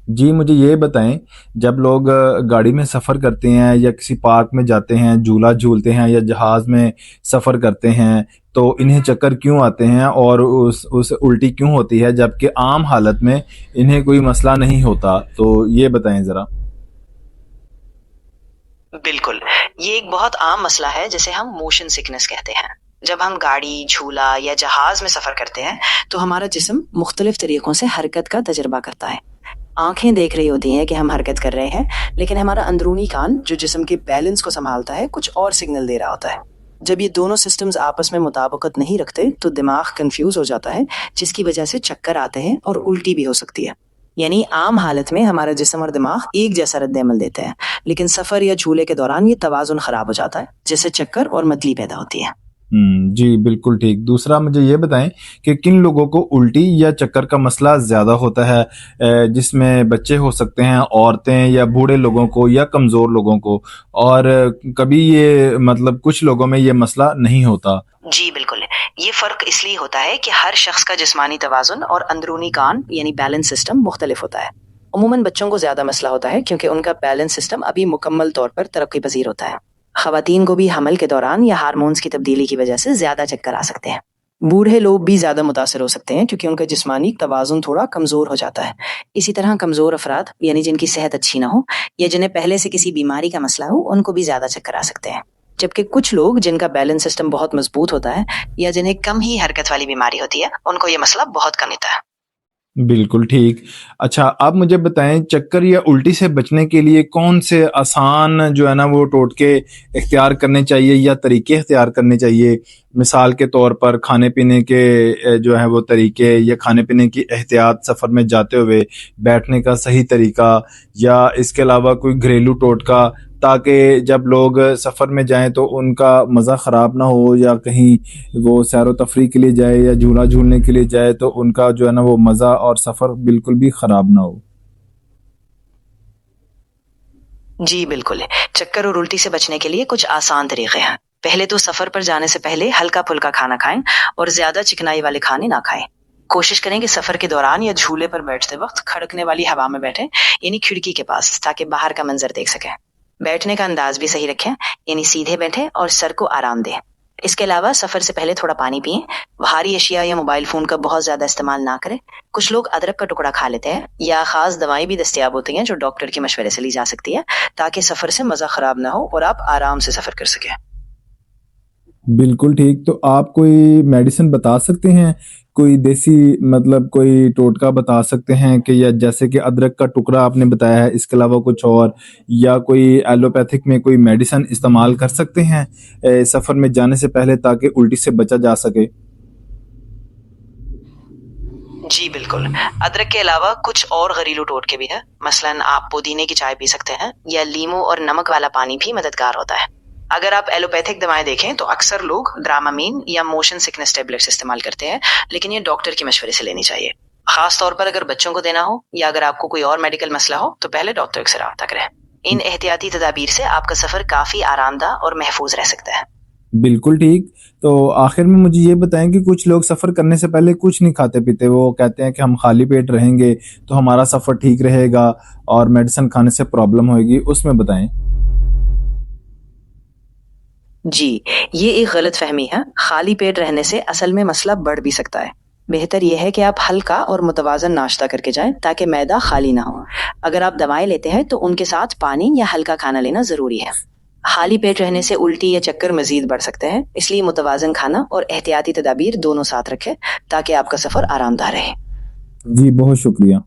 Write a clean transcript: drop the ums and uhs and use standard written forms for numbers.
جی مجھے یہ بتائیں، جب لوگ گاڑی میں سفر کرتے ہیں یا کسی پارک میں جاتے ہیں، جھولا جھولتے ہیں یا جہاز میں سفر کرتے ہیں، تو انہیں چکر کیوں آتے ہیں اور اس الٹی کیوں ہوتی ہے، جبکہ عام حالت میں انہیں کوئی مسئلہ نہیں ہوتا؟ تو یہ بتائیں ذرا۔ بالکل، یہ ایک بہت عام مسئلہ ہے جسے ہم موشن سکنس کہتے ہیں۔ جب ہم گاڑی، جھولا یا جہاز میں سفر کرتے ہیں تو ہمارا جسم مختلف طریقوں سے حرکت کا تجربہ کرتا ہے۔ آنکھیں دیکھ رہی ہوتی ہیں کہ ہم حرکت کر رہے ہیں، لیکن ہمارا اندرونی کان جو جسم کے بیلنس کو سنبھالتا ہے کچھ اور سگنل دے رہا ہوتا ہے۔ جب یہ دونوں سسٹمز آپس میں مطابقت نہیں رکھتے تو دماغ کنفیوز ہو جاتا ہے، جس کی وجہ سے چکر آتے ہیں اور الٹی بھی ہو سکتی ہے۔ یعنی عام حالت میں ہمارا جسم اور دماغ ایک جیسا رد عمل دیتے ہیں، لیکن سفر یا جھولے کے دوران یہ توازن خراب ہو جاتا ہے، جس سے چکر اور متلی پیدا ہوتی ہے۔ جی بالکل ٹھیک۔ دوسرا مجھے یہ بتائیں کہ کن لوگوں کو الٹی یا چکر کا مسئلہ زیادہ ہوتا ہے، جس میں بچے ہو سکتے ہیں، عورتیں یا بوڑھے لوگوں کو یا کمزور لوگوں کو، اور کبھی یہ مطلب کچھ لوگوں میں یہ مسئلہ نہیں ہوتا؟ جی بالکل، یہ فرق اس لیے ہوتا ہے کہ ہر شخص کا جسمانی توازن اور اندرونی کان یعنی بیلنس سسٹم مختلف ہوتا ہے۔ عموماً بچوں کو زیادہ مسئلہ ہوتا ہے کیونکہ ان کا بیلنس سسٹم ابھی مکمل طور پر ترقی پذیر ہوتا ہے۔ خواتین کو بھی حمل کے دوران یا ہارمونز کی تبدیلی کی وجہ سے زیادہ چکر آ سکتے ہیں۔ بوڑھے لوگ بھی زیادہ متاثر ہو سکتے ہیں کیونکہ ان کا جسمانی توازن تھوڑا کمزور ہو جاتا ہے۔ اسی طرح کمزور افراد یعنی جن کی صحت اچھی نہ ہو یا جنہیں پہلے سے کسی بیماری کا مسئلہ ہو، ان کو بھی زیادہ چکر آ سکتے ہیں۔ جبکہ کچھ لوگ جن کا بیلنس سسٹم بہت مضبوط ہوتا ہے یا جنہیں کم ہی حرکت والی بیماری ہوتی ہے، ان کو یہ مسئلہ بہت کم ہوتا ہے۔ بالکل ٹھیک۔ اچھا آپ مجھے بتائیں، چکر یا الٹی سے بچنے کے لیے کون سے آسان جو ہے نا وہ ٹوٹکے اختیار کرنے چاہیے یا طریقے اختیار کرنے چاہیے؟ مثال کے طور پر کھانے پینے کے جو ہے وہ طریقے، یا کھانے پینے کی احتیاط، سفر میں جاتے ہوئے بیٹھنے کا صحیح طریقہ، یا اس کے علاوہ کوئی گھریلو ٹوٹکا، تاکہ جب لوگ سفر میں جائیں تو ان کا مزہ خراب نہ ہو، یا کہیں وہ سیر و تفریح کے لیے جائے یا جھولا جھولنے کے لیے جائے تو ان کا جو ہے نا وہ مزہ اور سفر بالکل بھی خراب نہ ہو۔ جی بالکل، چکر اور الٹی سے بچنے کے لیے کچھ آسان طریقے ہیں۔ پہلے تو سفر پر جانے سے پہلے ہلکا پھلکا کھانا کھائیں اور زیادہ چکنائی والے کھانے نہ کھائیں۔ کوشش کریں کہ سفر کے دوران یا جھولے پر بیٹھتے وقت کھڑکنے والی ہوا میں بیٹھیں، یعنی کھڑکی کے پاس، تاکہ باہر کا منظر دیکھ سکیں۔ بیٹھنے کا انداز بھی صحیح رکھیں، یعنی سیدھے بیٹھیں اور سر کو آرام دیں۔ اس کے علاوہ سفر سے پہلے تھوڑا پانی پئیں، بھاری اشیاء یا موبائل فون کا بہت زیادہ استعمال نہ کریں۔ کچھ لوگ ادرک کا ٹکڑا کھا لیتے ہیں، یا خاص دوائیں بھی دستیاب ہوتی ہیں جو ڈاکٹر کے مشورے سے لی جا سکتی ہے، تاکہ سفر سے مزہ خراب نہ ہو اور آپ آرام سے سفر کر سکیں۔ بالکل ٹھیک۔ تو آپ کوئی میڈیسن بتا سکتے ہیں، کوئی دیسی مطلب کوئی ٹوٹکا بتا سکتے ہیں کہ، یا جیسے کہ ادرک کا ٹکڑا آپ نے بتایا ہے، اس کے علاوہ کچھ اور، یا کوئی ایلوپیتھک میں کوئی میڈیسن استعمال کر سکتے ہیں سفر میں جانے سے پہلے، تاکہ الٹی سے بچا جا سکے؟ جی بالکل، ادرک کے علاوہ کچھ اور گھریلو ٹوٹکے بھی ہیں۔ مثلاً آپ پودینے کی چائے پی سکتے ہیں، یا لیمو اور نمک والا پانی بھی مددگار ہوتا ہے۔ اگر آپ ایلوپیتھک دوائیں دیکھیں تو اکثر لوگ ڈرامامین یا موشن سکنس ٹیبلٹس استعمال کرتے ہیں، لیکن یہ ڈاکٹر کے مشورے سے لینی چاہیے۔ خاص طور پر اگر بچوں کو دینا ہو یا اگر آپ کو کوئی اور میڈیکل مسئلہ ہو تو پہلے ڈاکٹر سے رابطہ کریں۔ ان احتیاطی تدابیر سے آپ کا سفر کافی آرام دہ اور محفوظ رہ سکتا ہے۔ بالکل ٹھیک۔ تو آخر میں مجھے یہ بتائیں کہ کچھ لوگ سفر کرنے سے پہلے کچھ نہیں کھاتے پیتے، وہ کہتے ہیں کہ ہم خالی پیٹ رہیں گے تو ہمارا سفر ٹھیک رہے گا اور میڈیسن کھانے سے پرابلم ہوئے گی، اس میں بتائیں۔ جی، یہ ایک غلط فہمی ہے۔ خالی پیٹ رہنے سے اصل میں مسئلہ بڑھ بھی سکتا ہے۔ بہتر یہ ہے کہ آپ ہلکا اور متوازن ناشتہ کر کے جائیں تاکہ معدہ خالی نہ ہو۔ اگر آپ دوائیں لیتے ہیں تو ان کے ساتھ پانی یا ہلکا کھانا لینا ضروری ہے۔ خالی پیٹ رہنے سے الٹی یا چکر مزید بڑھ سکتے ہیں، اس لیے متوازن کھانا اور احتیاطی تدابیر دونوں ساتھ رکھیں تاکہ آپ کا سفر آرام دہ رہے۔ جی بہت شکریہ۔